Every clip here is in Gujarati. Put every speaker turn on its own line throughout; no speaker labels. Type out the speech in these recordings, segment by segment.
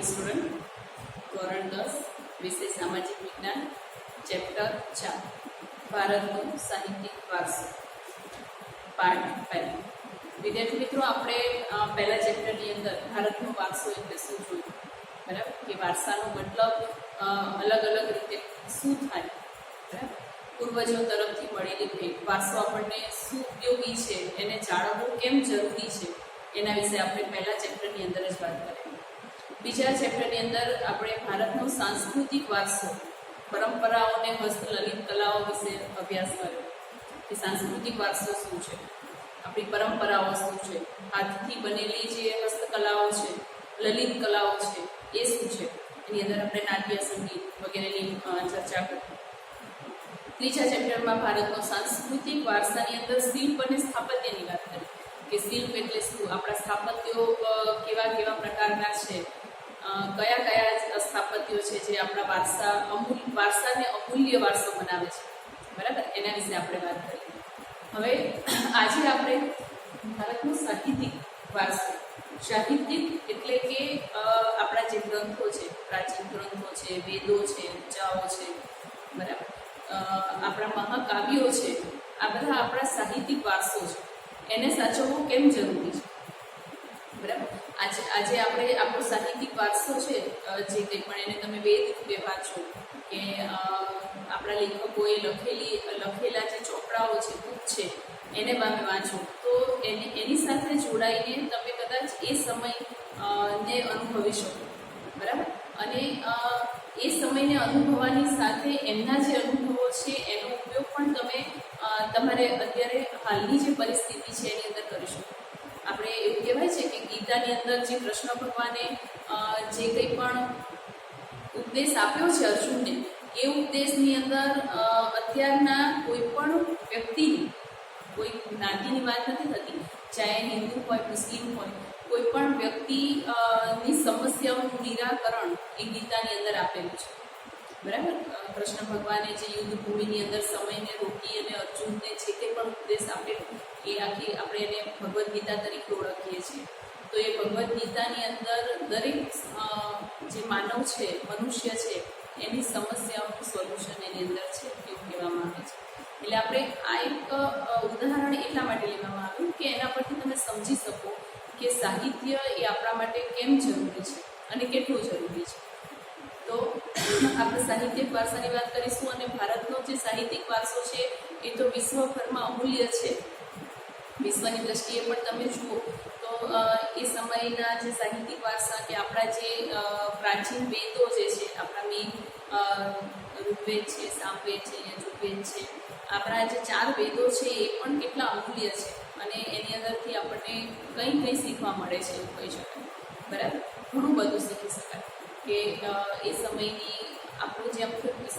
સ્ટુડન્ટ ધોરણ 10 વિષય સામાજિક વિજ્ઞાન ચેપ્ટર 4 ભારતનો સાહિત્યિક વારસો પાર્ટ 1. વિદ્યાર્થી મિત્રો, આપણે પહેલા ચેપ્ટરની અંદર ભારતનો વારસો એટલે શું જોયું, બરાબર? કે વારસાનો મતલબ અલગ અલગ રીતે શું થાય, બરાબર? પૂર્વજો તરફથી મળેલી ભેટ, વારસો આપણને શું ઉપયોગી છે, એને જાળવવું કેમ જરૂરી છે, એના વિશે આપણે પહેલા ચેપ્ટરની અંદર જ વાત કરી. બીજા ચેપ્ટરની અંદર આપણે ભારતનો સાંસ્કૃતિક વારસો, પરંપરાઓ અને હસ્તલલિત કલાઓ વિશે અભ્યાસ કર્યો કે સાંસ્કૃતિક વારસો શું છે, આપણી પરંપરાઓ શું છે, હાથથી બનેલી જે હસ્તકલાઓ છે, લલિત કલાઓ છે, એ શું છે. એની અંદર આપણે નાટ્ય, સંગીત વગેરેની ચર્ચા કરી. ત્રીજા ચેપ્ટરમાં ભારતનો સાંસ્કૃતિક વારસાની અંદર શિલ્પ અને સ્થાપત્યની વાત કરી કે શિલ્પ એટલે શું, આપણા સ્થાપત્યો કેવા કેવા પ્રકારના છે, કયા કયા સ્થાપત્યો છે જે આપણા વારસાને અમૂલ્ય વારસો બનાવે છે, બરાબર? એના વિશે આપણે વાત કરી. હવે આજે આપણે ભારતનો સાહિત્યિક વારસો, સાહિત્યિક એટલે કે આપણા જે ગ્રંથો છે, પ્રાચીન ગ્રંથો છે, વેદો છે, ઋચાઓ છે, બરાબર, આપણા મહાકાવ્યો છે, આ બધા આપણા સાહિત્યિક વારસો છે. એને સાચવવું કેમ જરૂરી છે, બરાબર? આજે આપણે આપણો સાહિત્યિક વારસો છે, જે કંઈ પણ એને તમે વેદ રૂપે વાંચો કે આપણા લેખકોએ લખેલા જે ચોપડાઓ છે, બુક છે, એને તમે વાંચો તો એની સાથે જોડાઈને તમે કદાચ એ સમયને અનુભવી શકો, બરાબર? અને એ સમયને અનુભવવાની સાથે એમના જે અનુભવો છે એનો ઉપયોગ પણ તમે તમારે અત્યારે હાલની જે પરિસ્થિતિ છે એની અંદર કરી શકો. આપણે એવું કહેવાય છે કે ગીતાની અંદર જે કૃષ્ણ ભગવાને જે કંઈ પણ ઉપદેશ આપ્યો છે અર્જુનને, એ ઉપદેશની અંદર અત્યારના કોઈ પણ વ્યક્તિની, કોઈ જ્ઞાતિની વાત નથી થતી, ચાહે હિન્દુ હોય, મુસ્લિમ હોય, કોઈ પણ વ્યક્તિની સમસ્યાઓનું નિરાકરણ એ ગીતાની અંદર આપેલું છે, બરાબર? કૃષ્ણ ભગવાને જે યુદ્ધ ભૂમિની અંદર સમયને રોકી અને અર્જુનને જે કંઈ પણ ઉપદેશ આપેલો, એ આખી આપણે એને ભગવદ્ ગીતા તરીકે ઓળખીએ છીએ. તો એ ભગવદ્ ગીતાની અંદર દરેક જે માનવ છે, મનુષ્ય છે, એની સમસ્યાઓનું સોલ્યુશન એની અંદર છે એવું કહેવામાં આવે છે. એટલે આપણે આ એક ઉદાહરણ એટલા માટે લેવામાં આવ્યું કે એના પરથી તમે સમજી શકો કે સાહિત્ય એ આપણા માટે કેમ જરૂરી છે અને કેટલું જરૂરી છે. તો આપણે સાહિત્યિક વારસાની વાત કરીશું અને ભારતનો જે સાહિત્યિક વારસો છે એ તો વિશ્વભરમાં અમૂલ્ય છે. વિશ્વની દ્રષ્ટિએ પણ તમે જુઓ તો એ સમયના જે સાહિત્યિક વારસા કે આપણા જે પ્રાચીન વેદો જે છે, આપણા મેઇન ઋગ્વેદ છે, સામવેદ છે, યજુર્વેદ છે, આપણા જે 4 વેદો છે એ પણ કેટલા અમૂલ્ય છે અને એની અંદરથી આપણને કંઈ શીખવા મળે છે એવું કહી શકાય, બરાબર? ઘણું બધું શીખી શકાય કે એ સમયની આપણું જે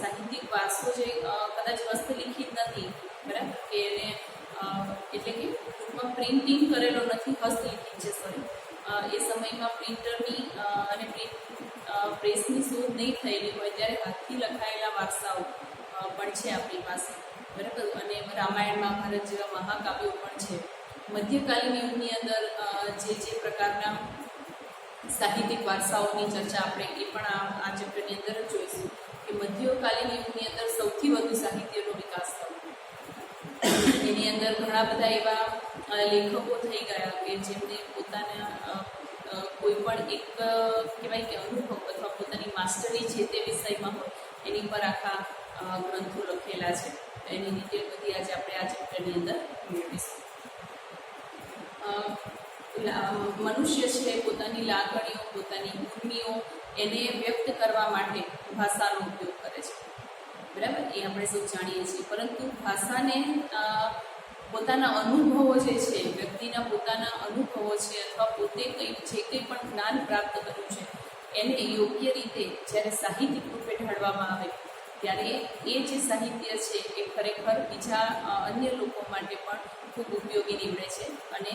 સાહિત્યિક વારસો જે કદાચ હસ્તલિખિત નથી, બરાબર, કે એને એટલે કે ટૂંકમાં પ્રિન્ટિંગ કરેલો નથી, હસ્તલિખિત છે, સોરી. એ સમયમાં પ્રિન્ટરની અને પ્રેસની શોધ નહીં થયેલી હોય ત્યારે હાથથી લખાયેલા વારસાઓ પણ છે આપણી પાસે, બરાબર? અને રામાયણ, મહાભારત જેવા મહાકાવ્યો પણ છે. મધ્યકાલીન યુગની અંદર જે પ્રકારના સાહિત્યિક વારસાઓની ચર્ચા આપણે એ પણ આ ચેપ્ટરની અંદર જ જોઈશું કે મધ્યકાલીન યુગની અંદર સૌથી વધુ સાહિત્યનો વિકાસ થયો. એની અંદર ઘણા બધા એવા લેખકો થઈ ગયા કે જેમને પોતાના કોઈ પણ એક કહેવાય કે અનુભવ અથવા પોતાની માસ્ટરી જે તે વિષયમાં હોય એની પર આખા ગ્રંથો લખેલા છે. એની ડિટેલ બધી આજે આપણે આ ચેપ્ટરની અંદર મેળવીશું. મનુષ્ય છે પોતાની લાગણીઓ, પોતાની ઉર્મિઓ એને વ્યક્ત કરવા માટે ભાષાનો ઉપયોગ કરે છે, બરાબર? એ આપણે સૌ જાણીએ છીએ. પરંતુ ભાષાને પોતાના અનુભવો જે છે, વ્યક્તિના પોતાના અનુભવો છે અથવા પોતે જે કંઈ પણ જ્ઞાન પ્રાપ્ત કર્યું છે એને યોગ્ય રીતે જ્યારે સાહિત્યિક રૂપે ઢાળવામાં આવે ત્યારે એ જે સાહિત્ય છે એ ખરેખર બીજા અન્ય લોકો માટે પણ ખૂબ ઉપયોગી નીવડે છે અને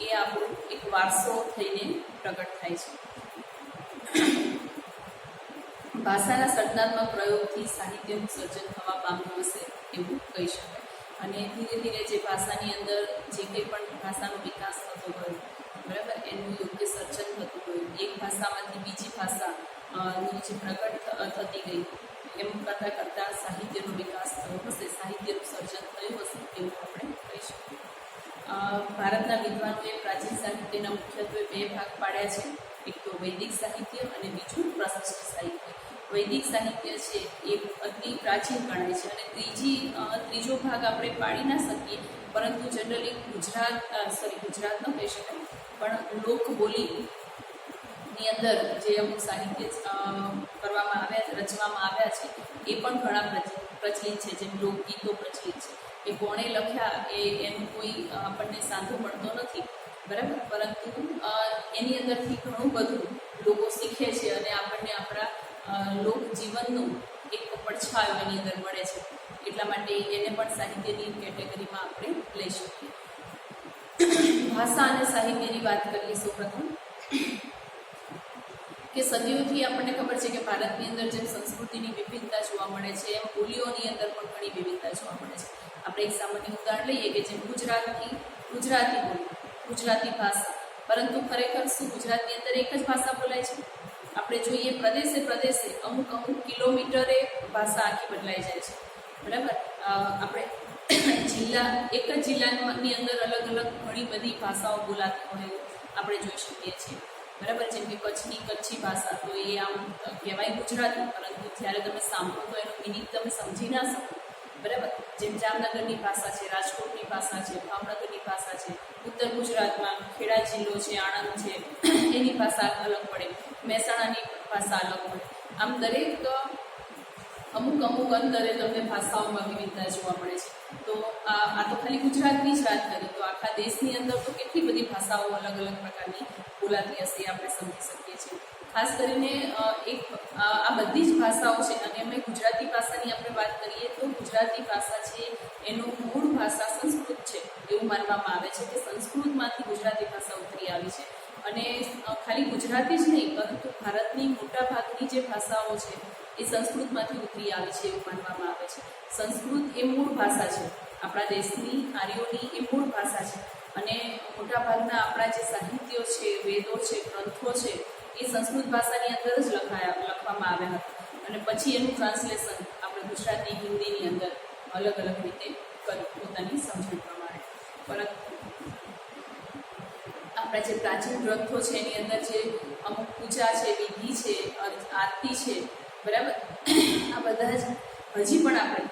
એ આપણો એક વારસો થઈને પ્રગટ થાય છે. ભાષાના સર્જનાત્મક પ્રયોગથી સાહિત્યનું સર્જન થવા પામ્યું હશે એવું કહી શકાય. અને ધીરે ધીરે જે ભાષાની અંદર જે કંઈ પણ ભાષાનો વિકાસ થતો ગયો, બરાબર, એનું યોગ્ય સર્જન થતું ગયું, એક ભાષામાંથી બીજી ભાષા નું જે પ્રગટ થતી ગઈ, એમ કરતાં કરતાં સાહિત્યનો વિકાસ થયો હશે, સાહિત્યનું સર્જન થયું હશે એવું આપણે કહી શકીએ. ભારતના વિદ્વાનોએ પ્રાચીન સાહિત્યના મુખ્યત્વે બે ભાગ પાડ્યા છે, એક તો વૈદિક સાહિત્ય અને બીજું પ્રશિષ્ટ સાહિત્ય. વૈદિક સાહિત્ય છે એ અતિ પ્રાચીન ગણાય છે અને ત્રીજો ભાગ આપણે પાડી ના શકીએ, પરંતુ જનરલી ગુજરાત ન કહી શકાય, પણ લોકબોલીની અંદર જે અમુક સાહિત્ય કરવામાં આવ્યા રચવામાં આવ્યા છે એ પણ ઘણા પ્રચલિત છે. જેમ લોકગીતો પ્રચલિત છે, એ કોણે લખ્યા એનું કોઈ આપણને સાંધો મળતો નથી, બરાબર, પરંતુ એની અંદરથી ઘણું બધું લોકો શીખે છે અને આપણને આપણા લોકજીવનનું એક પડછાયો એની અંદર મળે છે. એટલા માટે એને પણ સાહિત્યની કેટેગરીમાં આપણે લઈ શકીએ. ભાષા અને સાહિત્યની વાત કરીએ સૌપ્રથમ, કે સદીઓથી આપણને ખબર છે કે ભારતની અંદર જેમ સંસ્કૃતિની વિવિધતા જોવા મળે છે, એમ બોલીઓની અંદર પણ ઘણી વિવિધતા જોવા મળે છે. આપણે એક સામાન્ય ઉદાહરણ લઈએ કે જેમ ગુજરાતી બોલી, ગુજરાતી ભાષા, પરંતુ ખરેખર શું ગુજરાતની અંદર એક જ ભાષા બોલાય છે? આપણે જોઈએ પ્રદેશે અમુક કિલોમીટરે ભાષા આખી બદલાઈ જાય છે, બરાબર. આપણે એક જ જિલ્લાની અંદર અલગ અલગ ઘણી બધી ભાષાઓ બોલાતી હોય આપણે જોઈ શકીએ છીએ, બરાબર. જેમ કે કચ્છી ભાષા, તો એ આમ કહેવાય ગુજરાતી, પરંતુ જ્યારે તમે સાંભળો તો એનો મિનિંગ તમે સમજી ના શકો, બરાબર. જેમ જામનગરની ભાષા છે, રાજકોટની ભાષા છે, ભાવનગરની ભાષા છે, ઉત્તર ગુજરાતમાં ખેડા જિલ્લો છે, આણંદ છે, એની ભાષા અલગ પડે, મહેસાણાની ભાષા અલગ પડે. આમ દરેક અમુક અંતરે તમને ભાષાઓમાં વિવિધતા જોવા મળે છે. તો આ તો ખાલી ગુજરાતની જ વાત કરી, તો આખા દેશની અંદર તો કેટલી બધી ભાષાઓ અલગ અલગ પ્રકારની બોલાતી હશે આપણે સમજી શકીએ છીએ. ખાસ કરીને આ બધી જ ભાષાઓ છે, અને અમે ગુજરાતી ભાષાની આપણે વાત કરીએ તો ગુજરાતી ભાષા છે એનું મૂળ ભાષા સંસ્કૃત છે એવું માનવામાં આવે છે, કે સંસ્કૃતમાંથી ગુજરાતી ભાષા ઉતરી આવી છે. અને ખાલી ગુજરાતી જ નહીં, પરંતુ ભારતની મોટાભાગની જે ભાષાઓ છે એ સંસ્કૃતમાંથી ઉતરી આવી છે એવું માનવામાં આવે છે. સંસ્કૃત એ મૂળ ભાષા છે આપણા દેશની, આર્યોની એ મૂળ ભાષા છે, અને મોટાભાગના આપણા જે સાહિત્યો છે, વેદો છે, ગ્રંથો છે, એ સંસ્કૃત ભાષાની અંદર જ લખવામાં આવ્યા હતા, અને પછી એનું ટ્રાન્સલેશન આપણે ગુજરાતી, હિન્દીની અંદર અલગ અલગ રીતે કર્યું પોતાની સમજણ પ્રમાણે. પરંતુ આપણા જે પ્રાચીન ગ્રંથો છે એની અંદર જે અમુક પૂજા છે, વિધિ છે, આરતી છે, બરાબર, આ બધા જ હજી પણ આપણે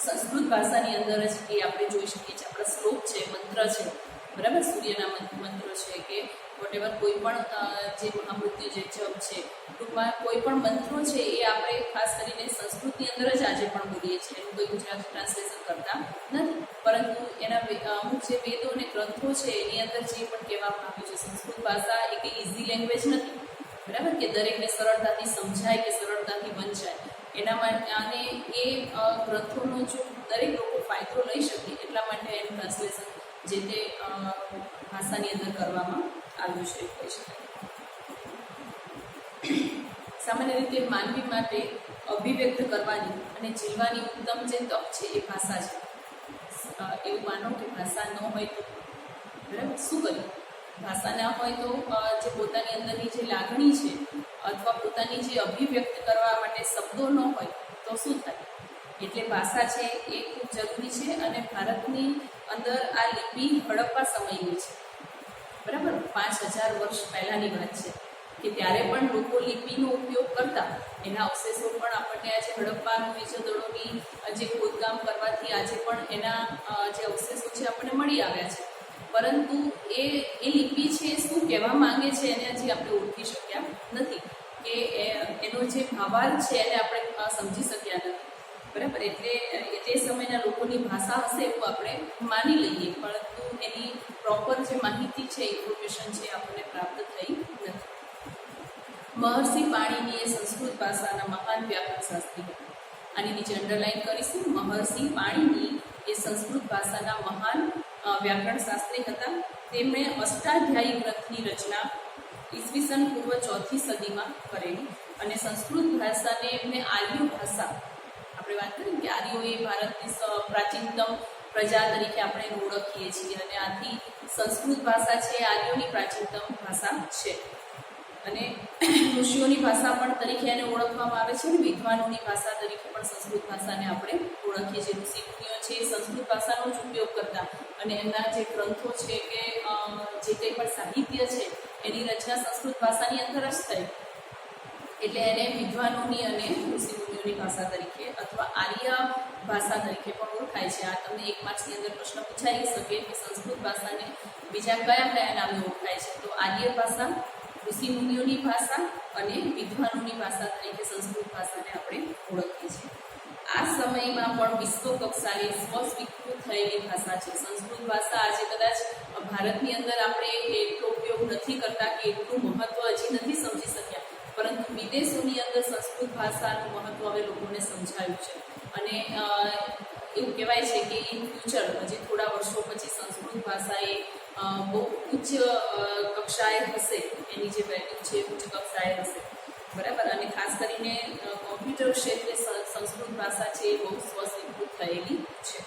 સંસ્કૃત ભાષાની અંદર જ એ આપણે જોઈ શકીએ છીએ. આપણા શ્લોક છે, મંત્ર છે, બરાબર, સૂર્યના મંત્રો છે, કે વોટેવર કોઈ પણ જે મહામૃત્યુ જે જપ છે, ટૂંકમાં કોઈ પણ મંત્રો છે એ આપણે ખાસ કરીને સંસ્કૃતની અંદર જ આજે પણ બોલીએ છીએ. એનું કોઈ ગુજરાતી ટ્રાન્સલેશન કરતા નથી, પરંતુ એના અમુક જે વેદો અને ગ્રંથો છે એની અંદર જે પણ કહેવામાં આવ્યું છે, સંસ્કૃત ભાષા એ કંઈ ઇઝી લેંગ્વેજ નથી, બરાબર, કે દરેકને સરળતાથી સમજાય કે સરળતાથી વંચાય. એના માટે અને એ ગ્રંથોનો જો દરેક લોકો ફાયદો લઈ શકે એટલા માટે એનું ટ્રાન્સલેશન જે તે ભાષાની અંદર કરવામાં આવ્યું છે કહી શકાય. સામાન્ય રીતે માનવી માટે અભિવ્યક્ત કરવાની અને જીવવાની ઉત્તમ જે તક છે એ ભાષા છે. એવું માનો કે ભાષા ન હોય તો, બરાબર, શું કરીએ? ભાષા ના હોય તો જે પોતાની અંદરની જે લાગણી છે અથવા પોતાની જે અભિવ્યક્ત કરવા માટે શબ્દો ન હોય તો શું થાય? એટલે ભાષા છે એ ખૂબ જરૂરી છે. અને ભારતની અંદર આ લિપિ હડપ્પા સમયની છે, બરાબર, 5000 વર્ષ પહેલાંની વાત છે, કે ત્યારે પણ લોકો લિપિનો ઉપયોગ કરતા. એના અવશેષો પણ આપણને આજે હડપ્પા વિજયદળોની જે ખોદકામ કરવાથી આજે પણ એના જે અવશેષો છે આપણને મળી આવ્યા છે. પરંતુ એ લિપિ છે શું કહેવા માંગે છે એને હજી આપણે ઓળખી શક્યા નથી, કે એનો જે ભાવાર્થ છે એને આપણે સમજી શક્યા નથી, બરાબર. એટલે તે સમયના લોકોની ભાષા હશે એવું આપણે માની લઈએ, પરંતુ એની પ્રોપર જે માહિતી છે, ઇન્ફોર્મેશન છે, આપણને પ્રાપ્ત થઈ નથી. મહર્ષિ પાણિની એ સંસ્કૃત ભાષાના મહાન વ્યાકરણ શાસ્ત્રી હતા. આની નીચે અંડરલાઈન કરીશું. મહર્ષિ પાણિની એ સંસ્કૃત ભાષાના મહાન વ્યાકરણ શાસ્ત્રી હતા. તેમણે અષ્ટાધ્યાયી ગ્રંથની રચના ઈસવીસન પૂર્વ 4મી સદીમાં કરેલી, અને સંસ્કૃત ભાષાને એમને આર્ય ભાષા, આપણે વાત કરીએ કે આર્યો એ ભારતની પ્રાચીનતમ પ્રજા તરીકે આપણે એને ઓળખીએ છીએ, અને આથી સંસ્કૃત ભાષા છે આર્યોની પ્રાચીનતમ ભાષા છે. અને ઋષિઓની ભાષા પણ તરીકે એને ઓળખવામાં આવે છે અને વિદ્વાનોની ભાષા તરીકે પણ સંસ્કૃત ભાષાને આપણે ઓળખીએ છીએ. ઋષિ મુનિઓ છે એ સંસ્કૃત ભાષાનો જ ઉપયોગ કરતા અને એમના જે ગ્રંથો છે કે જે કંઈ પણ સાહિત્ય છે એની રચના સંસ્કૃત ભાષાની અંદર જ થઈ, એટલે એને વિદ્વાનોની અને ઋષિ મુનિઓની ભાષા તરીકે અથવા આર્ય ભાષા તરીકે પણ ઓળખાય છે. આ તમને એક માર્ક્સની અંદર પ્રશ્ન પૂછાઈ શકે કે સંસ્કૃત ભાષાને બીજા કયા કયા નામે ઓળખાય છે, તો આર્ય ભાષા, ઋષિ મુનિઓની ભાષા અને વિદ્વાનોની ભાષા તરીકે સંસ્કૃત ભાષાને આપણે ઓળખીએ છીએ. આ સમયમાં પણ વિશ્વ કક્ષાએ સ્વસ્વીકૃત થયેલી ભાષા છે. સંસ્કૃત ભાષા આજે કદાચ ભારતની અંદર આપણે એટલો ઉપયોગ નથી કરતા કે એટલું મહત્વ હજી નથી સમજી શક્યા, પરંતુ વિદેશોની અંદર સંસ્કૃત ભાષાનું મહત્વ હવે લોકોને સમજાયું છે અને એવું કહેવાય છે કે ઇન ફ્યુચર હજી થોડા વર્ષો પછી સંસ્કૃત ભાષા એ બહુ ઉચ્ચ કક્ષાએ હશે, એની જે વેલ્યુ છે ઉચ્ચ કક્ષાએ હશે, બરાબર. અને ખાસ કરીને કોમ્પ્યુટર ક્ષેત્રે સંસ્કૃત ભાષા છે એ બહુ સ્વસ્વીકૃત થયેલી છે.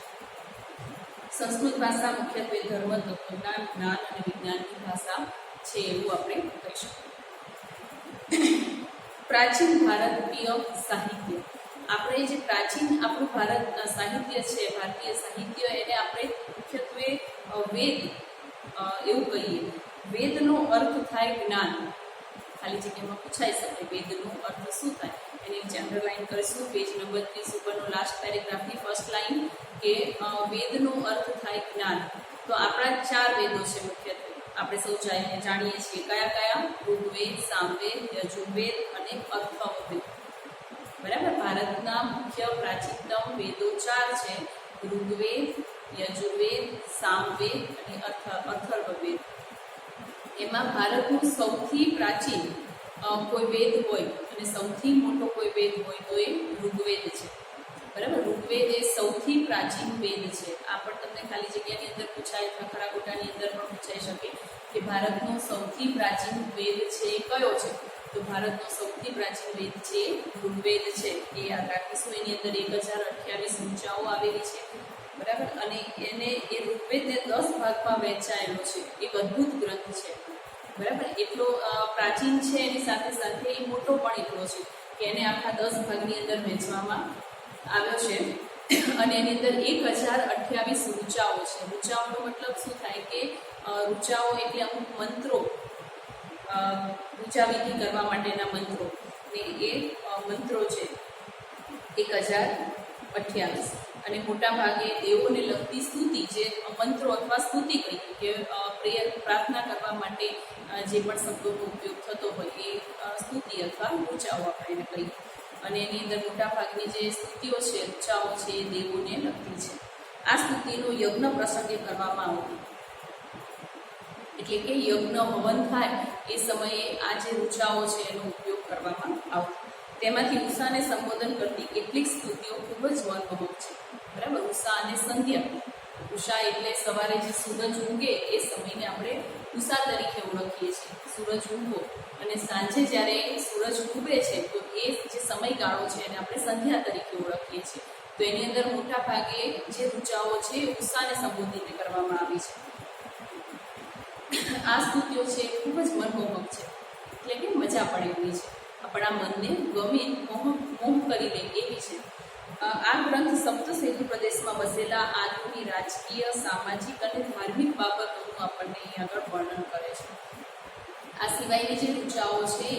સંસ્કૃત ભાષા મુખ્યત્વે ધર્મ, તત્વજ્ઞાન, જ્ઞાન અને વિજ્ઞાનની ભાષા છે એવું આપણે કહી શકીએ. પ્રાચીન ભારતીય સાહિત્ય, આપણે જે પ્રાચીન આપણું ભારત સાહિત્ય છે, ભારતીય સાહિત્ય, એને આપણે મુખ્યત્વે વેદ એવું કહીએ. વેદનો અર્થ થાય જ્ઞાન. ખાલી જગ્યામાં પૂછાઈ શકે વેદનો અર્થ શું થાય, એની નીચે અંડરલાઈન કરીશું. પેજ નંબર 30 ઉપરનો લાસ્ટ પેરેગ્રાફની ફર્સ્ટ લાઈન કે વેદનો અર્થ થાય જ્ઞાન. તો આપણા 4 વેદો છે મુખ્યત્વે, આપણે સૌ જાણીએ છીએ. કયા કયા? ઋગ્વેદ, સામવેદ, યજુર્વેદ અને અથર્વવેદ. બરાબર. ભારતના મુખ્ય પ્રાચીનતમ વેદો 4 છે: ઋગ્વેદ, યજુર્વેદ, સામવેદ અને અથર્વવેદ. એમાં ભારતનું સૌથી પ્રાચીન કોઈ વેદ હોય અને સૌથી મોટો કોઈ વેદ હોય તો એ ઋગ્વેદ છે. બરાબર. ઋગ્વેદ એ સૌથી પ્રાચીન વેદ છે. આ પણ તમને ખાલી જગ્યાની અંદર પૂછાય, ખરા ખોટાની અંદર પણ પૂછાઈ શકે કે ભારતનો સૌથી પ્રાચીન વેદ છે એ કયો છે, તો ભારતનો સૌથી પ્રાચીન વેદ છે ઋગ્વેદ છે. એ યાદ રાખીશું. એની અંદર 1028 ઋચાઓ આવેલી છે. બરાબર. અને એને એ ઋગ્વેદને 10 ભાગમાં વહેંચાયેલો છે. એક અદ્ભુત ગ્રંથ છે. બરાબર. એટલો પ્રાચીન છે, એની સાથે સાથે એ મોટો પણ એટલો છે કે એને આખા 10 ભાગની અંદર વહેંચવામાં આવ્યો છે. અને એની અંદર 1028 ઋચાઓ છે. ઋચાઓનો મતલબ શું થાય કે ઋચાઓ એટલે અમુક મંત્રો, ઋચાવિધિ કરવા માટેના મંત્રો, ને એ મંત્રો છે 1028. અને મોટા ભાગે દેવોને લગતી સ્તુતિ, જે મંત્રો અથવા સ્તુતિ કહીએ કે પ્રેયર, પ્રાર્થના કરવા માટે જે પણ શબ્દોનો ઉપયોગ થતો હોય એ સ્તુતિ અથવા ઋચાઓ આપણે એને કહીએ. અને એની અંદર મોટા ભાગની જે સ્તુતિઓ છે, ઋચાઓ છે, એ દેવોને લગતી છે. આ સ્તુતિનું યજ્ઞ પ્રસંગે કરવામાં આવતું, એટલે કે યજ્ઞ હવન થાય એ સમયે આ જે ઋચાઓ છે એનો ઉપયોગ કરવામાં આવતો. તેમાંથી ઉષાને સંબોધન કરતી કેટલીક સ્તુતિઓ ખૂબ જ મનમોહક છે. બરાબર. ઉષા અને સંધ્યા. ઉષા એટલે સવારે જે સૂરજ ઉગે એ સમયને આપણે ઉષા તરીકે ઓળખીએ છીએ, સૂરજ ઉગવો. અને સાંજે જ્યારે સૂરજ ડૂબે છે તો એ જે સમયગાળો છે એને આપણે સંધ્યા તરીકે ઓળખીએ છીએ. તો એની અંદર મોટા ભાગે જે ઋચાઓ છે એ ઉષાને સંબોધિત કરવામાં આવી છે. આ સ્તુતિઓ છે ખૂબ જ મનમોહક છે, એટલે કે મજા પડે એવી છે, આપણા મનને ગમે મોહ કરી લે એવી છે. આ ગ્રંથ સપ્તસેતુ પ્રદેશમાં વસેલા આદિની રાજકીય, સામાજિક અને ધાર્મિક બાબતોનું આપણને અહીં આગળ વર્ણન કરે છે. આ સિવાયની જે ઋચાઓ છે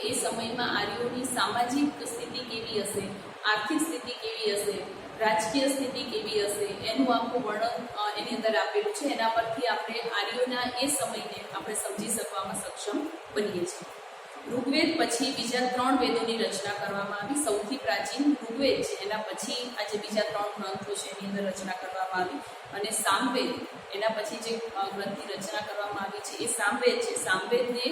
એ સમયમાં આર્યોની સામાજિક સ્થિતિ કેવી હશે, આર્થિક સ્થિતિ કેવી હશે, રાજકીય સ્થિતિ કેવી હશે, એનું આખું વર્ણન એની અંદર આપેલું છે. એના પરથી આપણે આર્યોના એ સમયને આપણે સમજી શકવામાં સક્ષમ બનીએ છીએ. ઋગ્વેદ પછી બીજા 3 વેદોની રચના કરવામાં આવી. સૌથી પ્રાચીન ઋગ્વેદ છે, એના પછી આ જે બીજા 3 ગ્રંથો છે એની અંદર રચના કરવામાં આવી. અને સામવેદ, એના પછી જે ગ્રંથની રચના કરવામાં આવી છે એ સામવેદ છે. સામવેદને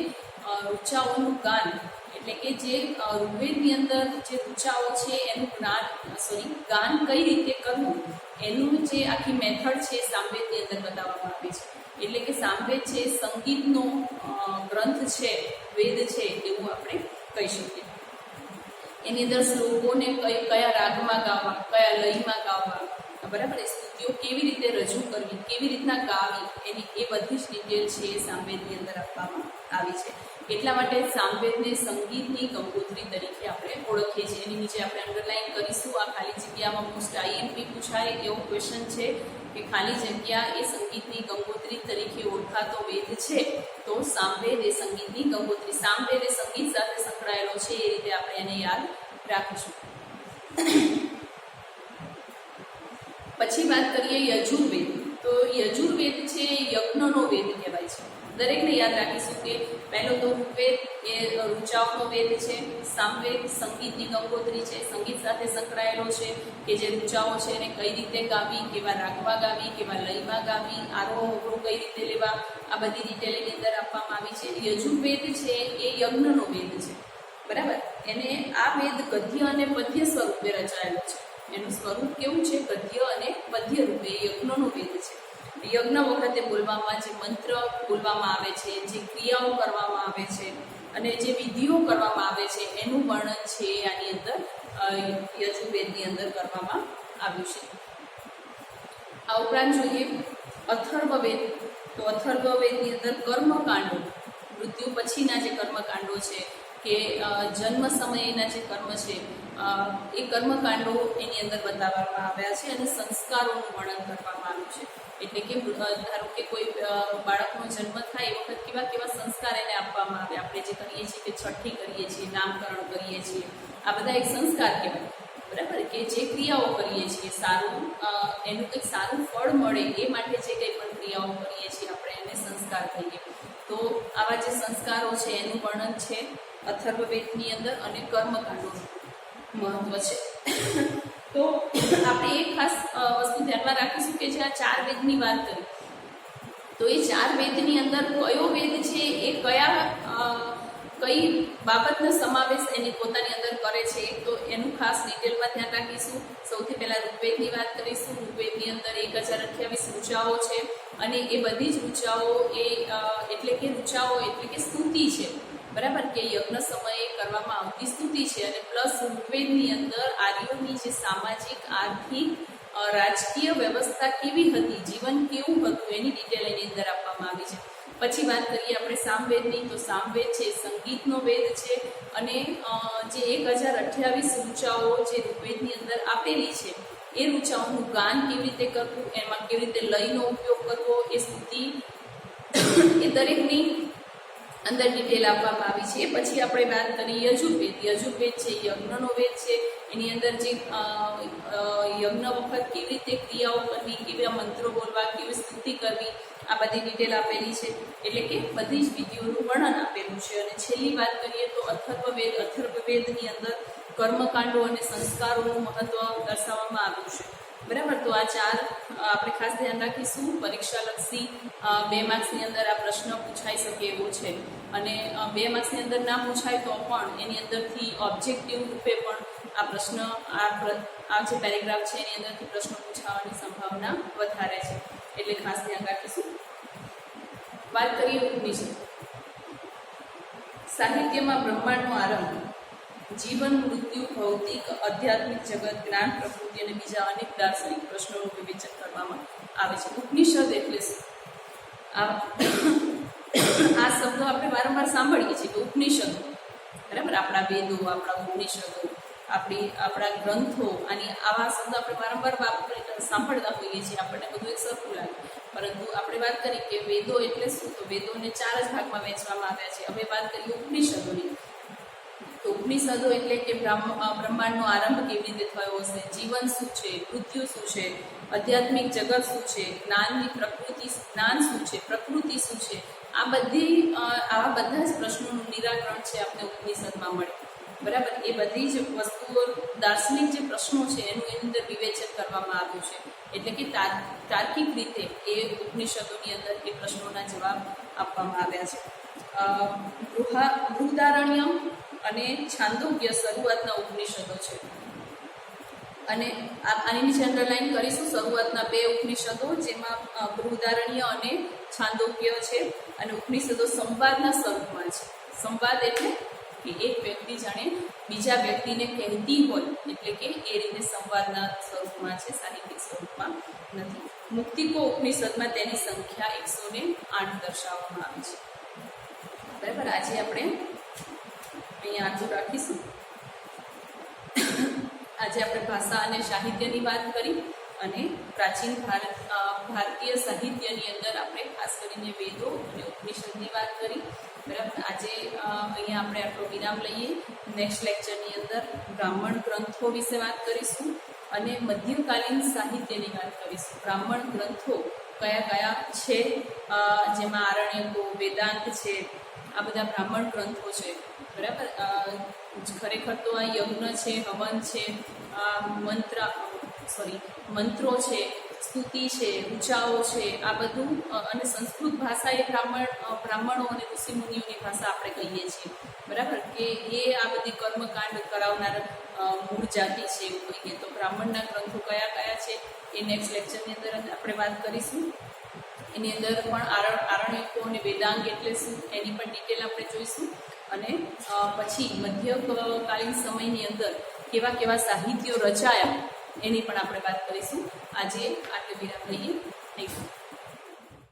ઋચાઓનું ગાન, એટલે કે જે ઋગ્વેદની અંદર જે ઋચાઓ છે એનું ગાન કઈ રીતે કરવું, એનું જે આખી મેથડ છે સામવેદની અંદર બતાવવામાં આવી છે. એટલે કે સામવેદ છે સંગીતનો ગ્રંથ છે, વેદ છે એવું આપણે કહી શકીએ. એની અંદર શ્લોકોને કયા રાગમાં ગાવા, કયા લયમાં ગાવા, બરાબર, એ સ્તુતિઓ કૃતિઓ કેવી રીતે રજૂ કરવી, કેવી રીતના ગાવી, એની એ બધી જ ડિટેલ છે એ સામવેદની અંદર આપવામાં આવી છે. એટલા માટે સામવેદને સંગીતની કંકોત્રી તરીકે આપણે ઓળખીએ છીએ. એની નીચે આપણે અંડરલાઈન કરીશું. આ ખાલી જગ્યામાં મોસ્ટ આઈએમપી પૂછાય એવો ક્વેશ્ચન છે કે ખાલી જગ્યા એ સંગીતની કંકોત્રી તરીકે ઓળખાતો વેદ છે, તો સામવેદ એ સંગીતની કંકોત્રી, સામવેદ એ સંગીત સાથે સંકળાયેલો છે, એ રીતે આપણે એને યાદ રાખીશું. પછી વાત કરીએ યજુર્વેદ. તો યજુર્વેદ છે યજ્ઞનો વેદ કહેવાય છે. દરેકને યાદ રાખીશું કે પહેલો તો ઋગ્વેદ એ ઋચાઓનો વેદ છે, સામવેદ સંગીતની કંકોત્રી છે, સંગીત સાથે સંકળાયેલો છે કે જે ઋચાઓ છે એને કઈ રીતે ગાવી, કેવા રાગમાં ગાવી, કેવા લયમાં ગાવી, આરોહ અવરોહ કઈ રીતે લેવા, આ બધી ડિટેલ એની અંદર આપવામાં આવી છે. યજુર્વેદ છે એ યજ્ઞનો વેદ છે, બરાબર. એને આ વેદ ગદ્ય અને પદ્ય સ્વરૂપે રચાયેલો છે. એનું સ્વરૂપ કેવું છે? ગદ્ય અને પદ્ય રૂપે યજ્ઞનો વેદ છે. યજ્ઞ વખતે બોલવામાં જે મંત્ર બોલવામાં આવે છે, જે ક્રિયાઓ કરવામાં આવે છે અને જે વિધિઓ કરવામાં આવે છે એનું વર્ણન છે આની અંદર યજુર્વેદની અંદર કરવામાં આવ્યું છે. આ ઉપરાંત જોઈએ અથર્વવેદ. તો અથર્વવેદની અંદર કર્મકાંડો, મૃત્યુ પછીના જે કર્મકાંડો છે કે જન્મ સમયના જે કર્મ છે એ કર્મકાંડો એની અંદર બતાવવામાં આવ્યા છે અને સંસ્કારોનું વર્ણન કરવામાં આવ્યું છે. એટલે કે ધારો કે કોઈ બાળકનો જન્મ થાય એ વખત કેવા કેવા સંસ્કાર એને આપવામાં આવે. આપણે જે કરીએ છીએ કે છઠ્ઠી કરીએ છીએ, નામકરણ કરીએ છીએ, આ બધા એક સંસ્કાર કહેવાય, બરાબર. કે જે ક્રિયાઓ કરીએ છીએ સારું એનું કંઈક સારું ફળ મળે એ માટે જે કંઈ પણ ક્રિયાઓ કરીએ છીએ આપણે એને સંસ્કાર કહીએ. તો આવા જે સંસ્કારો છે એનું વર્ણન છે અથર્વવેદની અંદર અને કર્મકાંડોનું મહત્વ છે. તો આપણે એક ખાસ વસ્તુ ધ્યાનમાં રાખીશું કે જે આ 4 વેદની વાત કરી, તો એ 4 વેદની અંદર કયો વેદ છે એ કઈ બાબતનો સમાવેશ એની પોતાની અંદર કરે છે, તો એનું ખાસ ડિટેલમાં ધ્યાન રાખીશું. સૌથી પહેલાં ઋગ્વેદની વાત કરીશું. ઋગ્વેદની અંદર 1028 ઋચાઓ છે અને એ બધી જ ઋચાઓ એટલે કે સ્તુતિ છે, બરાબર. કે યજ્ઞ સમયે કરવામાં આવતી સ્તુતિ છે અને પ્લસ ઋગ્વેદની અંદર આર્યોની જે સામાજિક, આર્થિક, રાજકીય વ્યવસ્થા કેવી હતી, જીવન કેવું હતું એની ડિટેલ એની અંદર આપવામાં આવી છે. પછી વાત કરીએ આપણે સામવેદની. તો સામવેદ છે સંગીતનો વેદ છે અને જે 1028 ઋચાઓ જે ઋગ્વેદની અંદર આપેલી છે એ ઋચાઓનું ગાન કેવી રીતે કરવું, એમાં કેવી રીતે લયનો ઉપયોગ કરવો, એ સ્તુતિ એ દરેકની અંદર ડિટેલ આપવામાં આવી છે. પછી આપણે વાત કરીએ યજુર્વેદ. યજુર્વેદ છે યજ્ઞનો વેદ છે. એની અંદર જે યજ્ઞ વખત કેવી રીતે ક્રિયાઓ કરવી, કેવા મંત્રો બોલવા, કેવી સ્તુતિ કરવી, આ બધી ડિટેલ આપેલી છે. એટલે કે બધી જ વિધિઓનું વર્ણન આપેલું છે. અને છેલ્લી વાત કરીએ તો અથર્વવેદ. અથર્વવેદની અંદર કર્મકાંડો અને સંસ્કારોનું મહત્વ દર્શાવવામાં આવ્યું છે, બરાબર. તો આ 4 આપણે ખાસ ધ્યાન રાખીશું. પરીક્ષાલક્ષી 2 માર્ક્સની અંદર આ પ્રશ્ન પૂછાઈ શકે એવો છે અને 2 માર્ક્સની અંદર ના પૂછાય તો પણ એની અંદરથી ઓબ્જેક્ટિવ રૂપે પણ આ પ્રશ્ન આ જે પેરેગ્રાફ છે એની અંદરથી પ્રશ્નો પૂછાવાની સંભાવના વધારે છે, એટલે ખાસ ધ્યાન રાખીશું. વાત કરીએ ઉપનિષદ. સાહિત્યમાં બ્રહ્માંડનો આરંભ, જીવન, મૃત્યુ, ભૌતિક, આધ્યાત્મિક જગત, જ્ઞાન, પ્રકૃતિ અને બીજા અનેક દાર્શનિક પ્રશ્નોનું વિવેચન કરવામાં આવે છે. ઉપનિષદ એટલે શું? આ શબ્દો આપણે વારંવાર સાંભળીએ છીએ કે ઉપનિષદો, બરાબર. આપણા વેદો, આપણા ઉપનિષદો, આપણા ગ્રંથો, અને આવા શબ્દો આપણે વારંવાર સાંભળતા હોઈએ છીએ. આપણને બધું એક સરખું લાગે, પરંતુ આપણે વાત કરી કે વેદો એટલે શું, તો વેદોને 4 જ ભાગમાં વહેંચવામાં આવ્યા છે. હવે વાત કરીએ ઉપનિષદોની. તો ઉપનિષદો એટલે કે બ્રહ્માંડનો આરંભ કેવી રીતે થયો હશે, જીવન શું છે, મૃત્યુ શું છે, આધ્યાત્મિક જગત શું છે, જ્ઞાન શું છે, પ્રકૃતિ શું છે, આવા બધા જ પ્રશ્નોનું નિરાકરણ છે આપણે ઉપનિષદમાં મળે, બરાબર. એ બધી જ વસ્તુઓ, દાર્શનિક જે પ્રશ્નો છે એનું એની અંદર વિવેચન કરવામાં આવ્યું છે. એટલે કે તાર્કિક રીતે એ ઉપનિષદોની અંદર એ પ્રશ્નોના જવાબ આપવામાં આવ્યા છે. બૃહદારણ્યમ અને છાંદોગ્ય શરૂઆતના ઉપનિષદો છે અને આની નીચે અંડરલાઈન કરીશું. શરૂઆતના 2 ઉપનિષદો જેમાં બૃહદારણ્ય અને છાંદોગ્ય છે અને ઉપનિષદો સંવાદના સ્વરૂપમાં છે. સંવાદ એટલે કે એક વ્યક્તિ જાણે બીજા વ્યક્તિને કહેતી હોય, એટલે કે એ રીતે સંવાદના સ્વરૂપમાં છે, સાહિત્યિક સ્વરૂપમાં નથી. મુક્તિકો ઉપનિષદમાં તેની સંખ્યા 108 દર્શાવવામાં આવી છે. બરાબર, આજે આપણે અહીંયા આટલું રાખીશું. આજે આપણે ભાષા અને સાહિત્યની વાત કરી અને પ્રાચીન ભારતીય સાહિત્યની અંદર આપણે ખાસ કરીને વેદો અને ઉપનિષદની વાત કરી. બરાબર, આજે અહીંયા આપણે આટલો વિરામ લઈએ. નેક્સ્ટ લેક્ચરની અંદર બ્રાહ્મણ ગ્રંથો વિશે વાત કરીશું અને મધ્યકાલીન સાહિત્યની વાત કરીશું. બ્રાહ્મણ ગ્રંથો કયા કયા છે, જેમાં આરણ્યકો, વેદાંત છે, આ બધા બ્રાહ્મણ ગ્રંથો છે. બરાબર, ખરેખર તો આ યજ્ઞ છે, હવન છે, મંત્રો છે, સ્તુતિ છે, ઊંચાઓ છે, આ બધું. અને સંસ્કૃત ભાષા એ બ્રાહ્મણો અને ઋષિમુનિઓની ભાષા આપણે કહીએ છીએ. બરાબર, કે એ આ બધી કર્મકાંડ કરાવનાર મૂળ જાતિ છે એવું કહીએ. તો બ્રાહ્મણના ગ્રંથો કયા કયા છે એ નેક્સ્ટ લેક્ચરની અંદર આપણે વાત કરીશું. એની અંદર પણ આરણ્યકો અને વેદાંગ એટલે શું એની પણ ડિટેલ આપણે જોઈશું. અને પછી મધ્યકાલીન સમયની અંદર કેવા કેવા સાહિત્યો રચાયા એની પણ આપણે વાત કરીશું. આજે આટલે વિરામ લઈએ. Thank you.